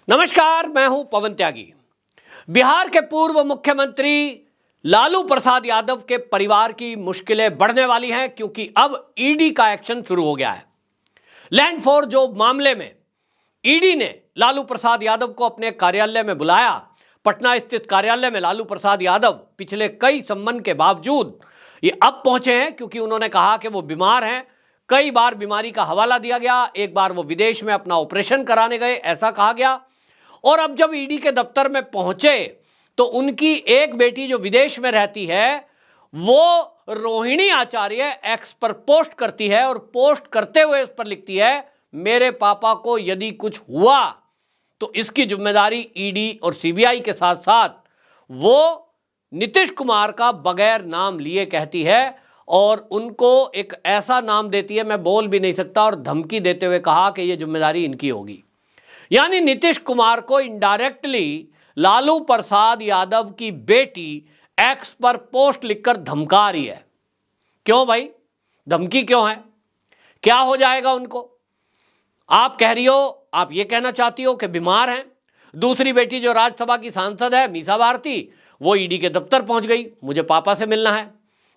नमस्कार, मैं हूं पवन त्यागी। बिहार के पूर्व मुख्यमंत्री लालू प्रसाद यादव के परिवार की मुश्किलें बढ़ने वाली हैं क्योंकि अब ईडी का एक्शन शुरू हो गया है। लैंड फॉर जॉब मामले में ईडी ने लालू प्रसाद यादव को अपने कार्यालय में बुलाया। पटना स्थित कार्यालय में लालू प्रसाद यादव पिछले कई सम्मन के बावजूद ये अब पहुंचे हैं क्योंकि उन्होंने कहा कि वो बीमार हैं। कई बार बीमारी का हवाला दिया गया, एक बार वो विदेश में अपना ऑपरेशन कराने गए, ऐसा कहा गया। और अब जब ईडी के दफ्तर में पहुंचे तो उनकी एक बेटी जो विदेश में रहती है वो रोहिणी आचार्य एक्स पर पोस्ट करती है और पोस्ट करते हुए उस पर लिखती है, मेरे पापा को यदि कुछ हुआ तो इसकी जिम्मेदारी ईडी और सीबीआई के साथ साथ वो नीतीश कुमार का बगैर नाम लिए कहती है और उनको एक ऐसा नाम देती है, मैं बोल भी नहीं सकता, और धमकी देते हुए कहा कि यह जिम्मेदारी इनकी होगी। यानी नीतीश कुमार को इनडायरेक्टली लालू प्रसाद यादव की बेटी एक्स पर पोस्ट लिखकर धमका रही है। क्यों भाई, धमकी क्यों है? क्या हो जाएगा उनको? आप कह रही हो, आप ये कहना चाहती हो कि बीमार हैं। दूसरी बेटी जो राज्यसभा की सांसद है मीसा भारती, वो ईडी के दफ्तर पहुंच गई, मुझे पापा से मिलना है,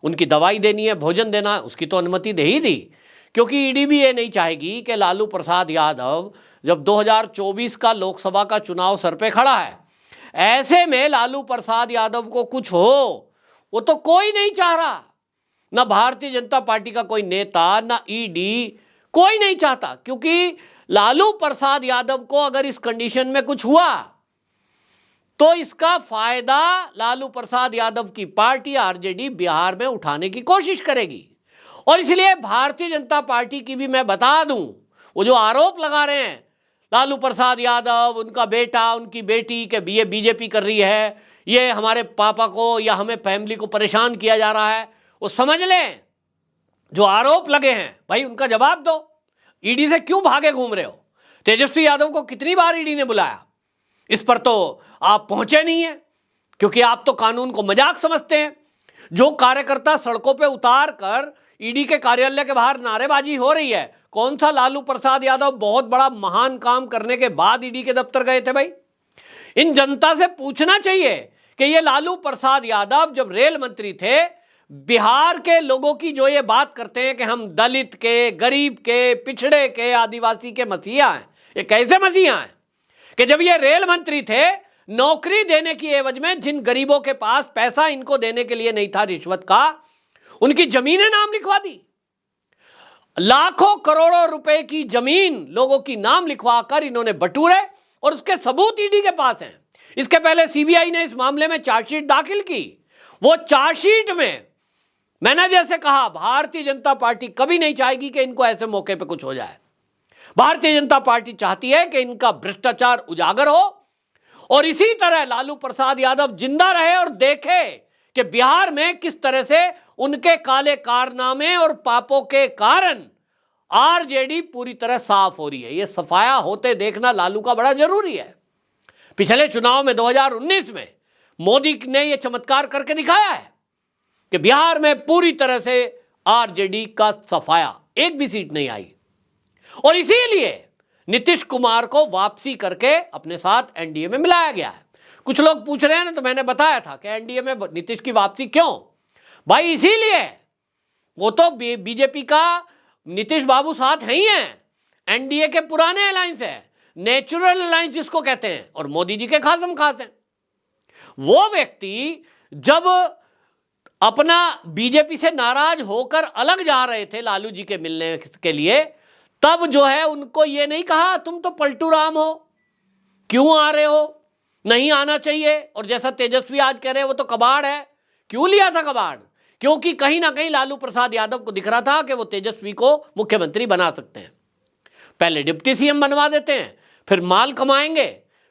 उनकी दवाई देनी है, भोजन देना है, उसकी तो अनुमति दे ही दी क्योंकि ईडी भी ये नहीं चाहेगी कि लालू प्रसाद यादव जब 2024 का लोकसभा का चुनाव सर पे खड़ा है, ऐसे में लालू प्रसाद यादव को कुछ हो, वो तो कोई नहीं चाह रहा। ना भारतीय जनता पार्टी का कोई नेता, ना ईडी, कोई नहीं चाहता क्योंकि लालू प्रसाद यादव को अगर इस कंडीशन में कुछ हुआ तो इसका फायदा लालू प्रसाद यादव की पार्टी आरजेडी बिहार में उठाने की कोशिश करेगी। और इसलिए भारतीय जनता पार्टी की भी मैं बता दूं, वो जो आरोप लगा रहे हैं लालू प्रसाद यादव, उनका बेटा, उनकी बेटी के ये बीजेपी कर रही है, ये हमारे पापा को या हमें फैमिली को परेशान किया जा रहा है, वो समझ लें जो आरोप लगे हैं भाई उनका जवाब दो। ईडी से क्यों भागे घूम रहे हो? तेजस्वी यादव को कितनी बार ईडी ने बुलाया, इस पर तो आप पहुंचे नहीं हैं क्योंकि आप तो कानून को मजाक समझते हैं। जो कार्यकर्ता सड़कों पे उतार कर ईडी के कार्यालय के बाहर नारेबाजी हो रही है, कौन सा लालू प्रसाद यादव बहुत बड़ा महान काम करने के बाद ईडी के दफ्तर गए थे? भाई इन जनता से पूछना चाहिए कि ये लालू प्रसाद यादव जब रेल मंत्री थे, बिहार के लोगों की जो ये बात करते हैं कि हम दलित के, गरीब के, पिछड़े के, आदिवासी के मसीहा हैं, ये कैसे मसीहा हैं कि जब ये रेल मंत्री थे, नौकरी देने की एवज में जिन गरीबों के पास पैसा इनको देने के लिए नहीं था रिश्वत का, उनकी जमीनें नाम लिखवा दी। लाखों करोड़ों रुपए की जमीन लोगों की नाम लिखवा कर इन्होंने बटूरे और उसके सबूत ईडी के पास हैं। इसके पहले सीबीआई ने इस मामले में चार्जशीट दाखिल की। वो चार्जशीट में मैंने जैसे कहा, भारतीय जनता पार्टी कभी नहीं चाहेगी कि इनको ऐसे मौके पे कुछ हो जाए। भारतीय जनता पार्टी चाहती है कि इनका भ्रष्टाचार उजागर हो और इसी तरह लालू प्रसाद यादव जिंदा रहे और देखे कि बिहार में किस तरह से उनके काले कारनामे और पापों के कारण आरजेडी पूरी तरह साफ हो रही है। यह सफाया होते देखना लालू का बड़ा जरूरी है। पिछले चुनाव में 2019 में मोदी ने यह चमत्कार करके दिखाया है कि बिहार में पूरी तरह से आरजेडी का सफाया, एक भी सीट नहीं आई और इसीलिए नीतीश कुमार को वापसी करके अपने साथ एनडीए में मिलाया गया है। कुछ लोग पूछ रहे हैं ना, तो मैंने बताया था कि एनडीए में नीतीश की वापसी क्यों? भाई इसीलिए, वो तो बीजेपी का नीतीश बाबू साथ है ही हैं, एनडीए के पुराने अलायंस है, नेचुरल अलायंस इसको कहते हैं, और मोदी जी के खासम खास हैं। वो व्यक्ति जब अपना बीजेपी से नाराज होकर अलग जा रहे थे लालू जी के मिलने के लिए, तब जो है उनको ये नहीं कहा तुम तो पलटू राम हो, क्यों आ रहे हो, नहीं आना चाहिए। और जैसा तेजस्वी आज कह रहे हैं वो तो कबाड़ है। क्यों लिया था कबाड़? क्योंकि कहीं ना कहीं लालू प्रसाद यादव को दिख रहा था कि वो तेजस्वी को मुख्यमंत्री बना सकते हैं। पहले डिप्टी सीएम बनवा देते हैं, फिर माल कमाएंगे,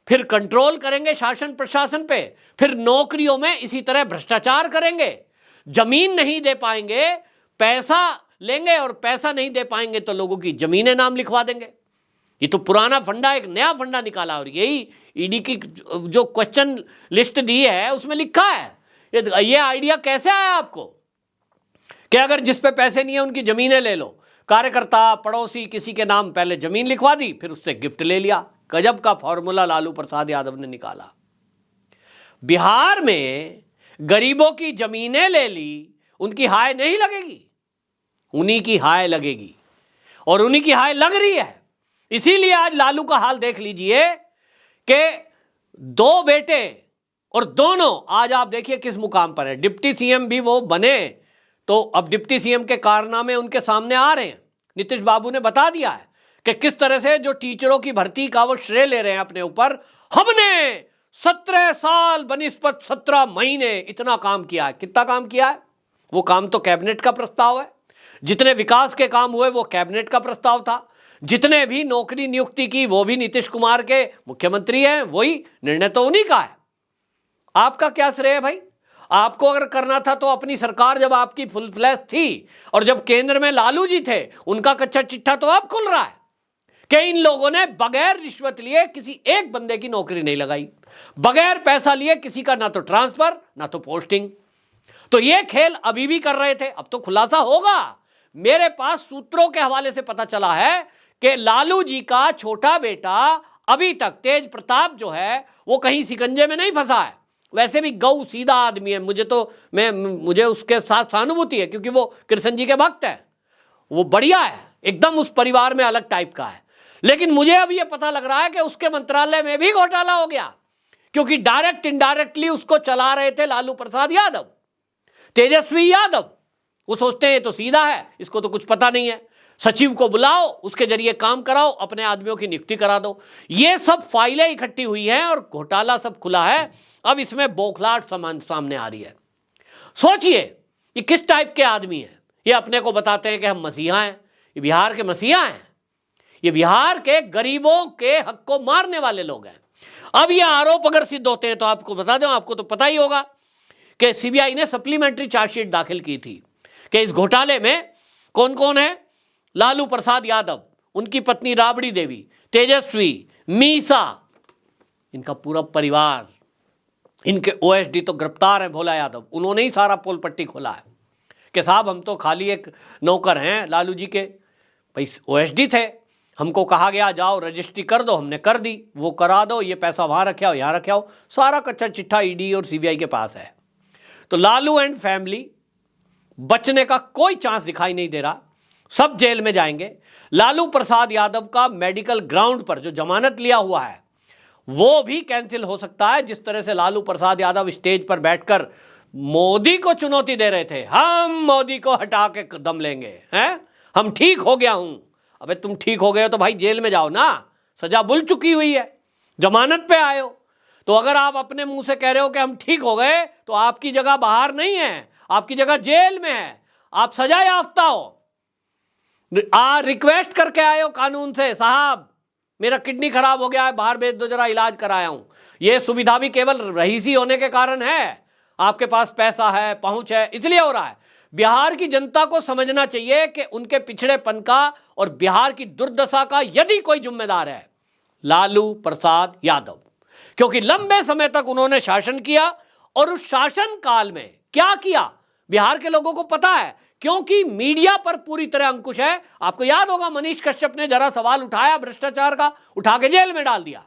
फिर कंट्रोल करेंगे शासन प्रशासन पे, फिर नौकरियों में इसी तरह भ्रष्टाचार करेंगे, जमीन नहीं दे पाएंगे, पैसा लेंगे और पैसा नहीं दे पाएंगे तो लोगों की जमीनें नाम लिखवा देंगे। ये तो पुराना फंडा एक नया फंडा निकाला और यही ईडी की जो क्वेश्चन लिस्ट दी है उसमें लिखा है। ये आइडिया कैसे आया आपको कि अगर जिस पे पैसे नहीं है उनकी जमीनें ले लो? कार्यकर्ता, पड़ोसी, किसी के नाम पहले जमीन लिखवा दी, फिर उससे गिफ्ट ले लिया। गजब का फॉर्मूला लालू प्रसाद यादव ने निकाला। बिहार में गरीबों की जमीनें ले ली, उनकी हाय नहीं लगेगी, उन्हीं की हाय लगेगी, और उन्हीं की हाय लग रही है। इसीलिए आज लालू का हाल देख लीजिए कि 2 बेटे और दोनों आज आप देखिए किस मुकाम पर है। डिप्टी सीएम भी वो बने तो अब डिप्टी सीएम के कारनामे उनके सामने आ रहे हैं। नीतीश बाबू ने बता दिया है कि किस तरह से जो टीचरों की भर्ती का वो श्रेय ले रहे हैं अपने ऊपर। हमने 17 साल बनिस्पत 17 महीने इतना काम किया है। कितना काम किया है? वो काम तो कैबिनेट का प्रस्ताव है। जितने विकास के काम हुए वो कैबिनेट का प्रस्ताव था। जितने भी नौकरी नियुक्ति की वो भी नीतीश कुमार के मुख्यमंत्री हैं, वही निर्णय तो उन्हीं का है। आपका क्या श्रेय है भाई? आपको अगर करना था तो अपनी सरकार जब आपकी फुल फ्लैश थी और जब केंद्र में लालू जी थे, उनका कच्चा चिट्ठा तो अब खुल रहा है कि इन लोगों ने बगैर रिश्वत लिए किसी एक बंदे की नौकरी नहीं लगाई, बगैर पैसा लिए किसी का ना तो ट्रांसफर ना तो पोस्टिंग। तो ये खेल अभी भी कर रहे थे, अब तो खुलासा होगा। मेरे पास सूत्रों के हवाले से पता चला है कि लालू जी का छोटा बेटा अभी तक तेज प्रताप जो है वो कहीं शिकंजे में नहीं फंसा है। वैसे भी गौ सीधा आदमी है, मुझे उसके साथ सहानुभूति है क्योंकि वो कृष्ण जी के भक्त है, वो बढ़िया है, एकदम उस परिवार में अलग टाइप का है। लेकिन मुझे अब ये पता लग रहा है कि उसके मंत्रालय में भी घोटाला हो गया, क्योंकि डायरेक्ट इनडायरेक्टली उसको चला रहे थे लालू प्रसाद यादव, तेजस्वी यादव। वो सोचते हैं ये तो सीधा है, इसको तो कुछ पता नहीं है, सचिव को बुलाओ, उसके जरिए काम कराओ, अपने आदमियों की नियुक्ति करा दो। ये सब फाइलें इकट्ठी हुई हैं और घोटाला सब खुला है। अब इसमें बौखलाहट सामने आ रही है। सोचिए ये किस टाइप के आदमी हैं। ये अपने को बताते हैं कि हम मसीहा हैं, ये बिहार के मसीहा हैं, ये बिहार के गरीबों के हक को मारने वाले लोग हैं। अब ये आरोप अगर सिद्ध होते हैं तो आपको बता दूं, आपको तो पता ही होगा कि सीबीआई ने सप्लीमेंट्री चार्जशीट दाखिल की थी कि इस घोटाले में कौन कौन है। लालू प्रसाद यादव, उनकी पत्नी राबड़ी देवी, तेजस्वी, मीसा, इनका पूरा परिवार, इनके ओएसडी तो गिरफ्तार हैं, भोला यादव। उन्होंने ही सारा पोल पट्टी खोला है कि साहब हम तो खाली एक नौकर हैं लालू जी के, भाई ओएसडी थे, हमको कहा गया जाओ रजिस्ट्री कर दो, हमने कर दी, वो करा दो, ये पैसा वहाँ रखे आओ, यहाँ रखे आओ, सारा कच्चा चिट्ठा ईडी और सीबीआई के पास है। तो लालू एंड फैमिली बचने का कोई चांस दिखाई नहीं दे रहा, सब जेल में जाएंगे। लालू प्रसाद यादव का मेडिकल ग्राउंड पर जो जमानत लिया हुआ है वो भी कैंसिल हो सकता है। जिस तरह से लालू प्रसाद यादव स्टेज पर बैठकर मोदी को चुनौती दे रहे थे, हम मोदी को हटा के दम लेंगे, हैं, हम ठीक हो गया हूं। अबे तुम ठीक हो गए हो तो भाई जेल में जाओ ना, सजा बुल चुकी हुई है, जमानत पे आए हो। तो अगर आप अपने मुंह से कह रहे हो कि हम ठीक हो गए तो आपकी जगह बाहर नहीं है, आपकी जगह जेल में है, आप सजा याफ्ता हो। रिक्वेस्ट करके आए हो कानून से, साहब मेरा किडनी खराब हो गया है, बाहर भेज दो, जरा इलाज कराया हूं। यह सुविधा भी केवल रईसी होने के कारण है, आपके पास पैसा है, पहुंच है, इसलिए हो रहा है। बिहार की जनता को समझना चाहिए कि उनके पिछड़ेपन का और बिहार की दुर्दशा का यदि कोई जिम्मेदार है, लालू प्रसाद यादव, क्योंकि लंबे समय तक उन्होंने शासन किया और उस शासन काल में क्या किया बिहार के लोगों को पता है, क्योंकि मीडिया पर पूरी तरह अंकुश है। आपको याद होगा मनीष कश्यप ने जरा सवाल उठाया भ्रष्टाचार का, उठा के जेल में डाल दिया।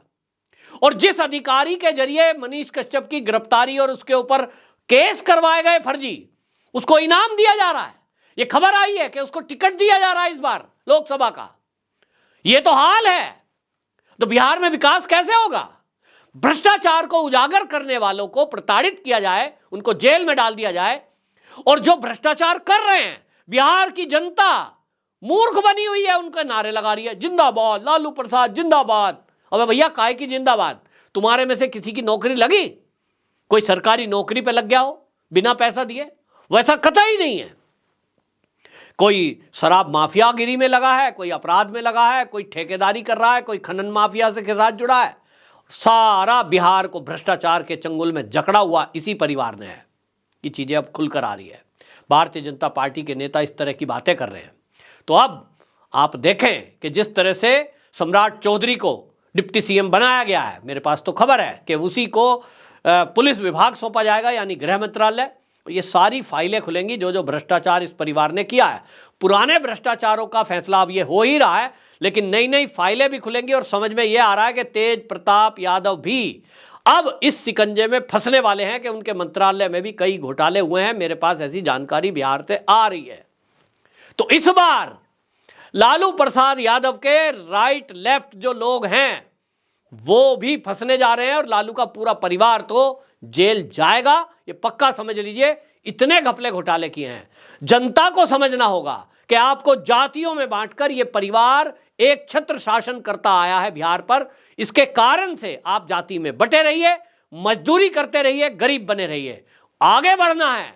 और जिस अधिकारी के जरिए मनीष कश्यप की गिरफ्तारी और उसके ऊपर केस करवाए गए फर्जी, उसको इनाम दिया जा रहा है। यह खबर आई है कि उसको टिकट दिया जा रहा है इस बार लोकसभा का। यह तो हाल है, तो बिहार में विकास कैसे होगा? भ्रष्टाचार को उजागर करने वालों को प्रताड़ित किया जाए, उनको जेल में डाल दिया जाए, और जो भ्रष्टाचार कर रहे हैं बिहार की जनता मूर्ख बनी हुई है, उनके नारे लगा रही है, जिंदाबाद लालू प्रसाद जिंदाबाद। अबे भैया काहे की जिंदाबाद? तुम्हारे में से किसी की नौकरी लगी? कोई सरकारी नौकरी पे लग गया हो बिना पैसा दिए? वैसा कतई नहीं है। कोई शराब माफियागिरी में लगा है, कोई अपराध में लगा है, कोई ठेकेदारी कर रहा है, कोई खनन माफिया से के साथ जुड़ा है। सारा बिहार को भ्रष्टाचार के चंगुल में जकड़ा हुआ इसी परिवार ने है। ये चीजें अब खुलकर आ रही है। भारतीय जनता पार्टी के नेता इस तरह की बातें कर रहे हैं। तो अब आप देखें कि जिस तरह से सम्राट चौधरी को डिप्टी सीएम बनाया गया है, मेरे पास तो खबर है कि उसी को पुलिस विभाग सौंपा जाएगा, यानी गृह मंत्रालय। ये सारी फाइलें खुलेंगी जो जो भ्रष्टाचार इस परिवार ने किया है। पुराने भ्रष्टाचारों का फैसला अब ये हो ही रहा है, लेकिन नई नई फाइलें भी खुलेंगी और समझ में यह आ रहा है कि तेज प्रताप यादव भी अब इस शिकंजे में फंसने वाले हैं कि उनके मंत्रालय में भी कई घोटाले हुए हैं। मेरे पास ऐसी जानकारी बिहार से आ रही है। तो इस बार लालू प्रसाद यादव के राइट लेफ्ट जो लोग हैं वो भी फंसने जा रहे हैं और लालू का पूरा परिवार तो जेल जाएगा, ये पक्का समझ लीजिए। इतने घपले घोटाले किए हैं। जनता को समझना होगा कि आपको जातियों में बांटकर ये परिवार एक छत्र शासन करता आया है बिहार पर। इसके कारण से आप जाति में बटे रहिए, मजदूरी करते रहिए, गरीब बने रहिए। आगे बढ़ना है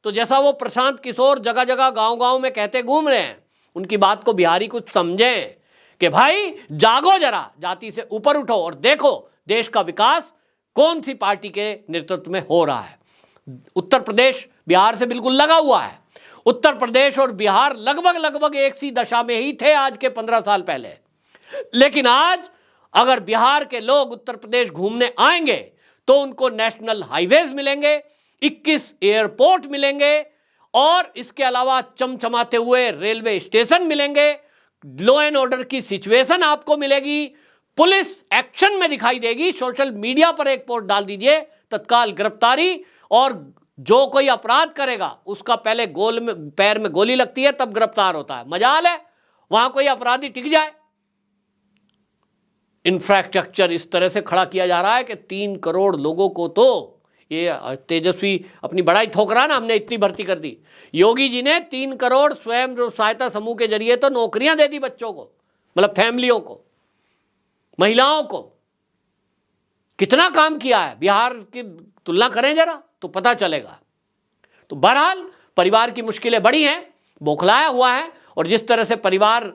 तो जैसा वो प्रशांत किशोर जगह जगह गांव गांव में कहते घूम रहे हैं, उनकी बात को बिहारी कुछ समझें कि भाई जागो जरा, जाति से ऊपर उठो और देखो देश का विकास कौन सी पार्टी के नेतृत्व में हो रहा है। उत्तर प्रदेश बिहार से बिल्कुल लगा हुआ है। उत्तर प्रदेश और बिहार लगभग एक सी दशा में ही थे आज के 15 साल पहले। लेकिन आज अगर बिहार के लोग उत्तर प्रदेश घूमने आएंगे तो उनको नेशनल हाईवेज मिलेंगे, 21 एयरपोर्ट मिलेंगे और इसके अलावा चमचमाते हुए रेलवे स्टेशन मिलेंगे। लॉ एंड ऑर्डर की सिचुएशन आपको मिलेगी, पुलिस एक्शन में दिखाई देगी। सोशल मीडिया पर एक पोस्ट डाल दीजिए, तत्काल गिरफ्तारी, और जो कोई अपराध करेगा उसका पहले पैर में गोली लगती है तब गिरफ्तार होता है। मजाल है वहां कोई अपराधी टिक जाए। इंफ्रास्ट्रक्चर इस तरह से खड़ा किया जा रहा है कि 3 करोड़ लोगों को तो ये तेजस्वी अपनी बड़ाई ठोक रहा ना, हमने इतनी भर्ती कर दी। योगी जी ने 3 करोड़ स्वयं सहायता समूह के जरिए तो नौकरियां दे दी बच्चों को, मतलब फैमिलियों को, महिलाओं को। कितना काम किया है, बिहार की तुलना करें जरा तो पता चलेगा। तो बहरहाल परिवार की मुश्किलें बड़ी हैं, बौखलाया हुआ है, और जिस तरह से परिवार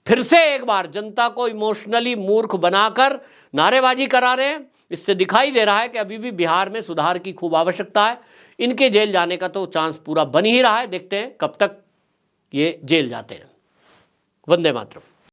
फिर से एक बार जनता को इमोशनली मूर्ख बनाकर नारेबाजी करा रहे हैं, इससे दिखाई दे रहा है कि अभी भी बिहार में सुधार की खूब आवश्यकता है। इनके जेल जाने का तो चांस पूरा बन ही रहा है। देखते हैं कब तक ये जेल जाते हैं। वंदे मातरम।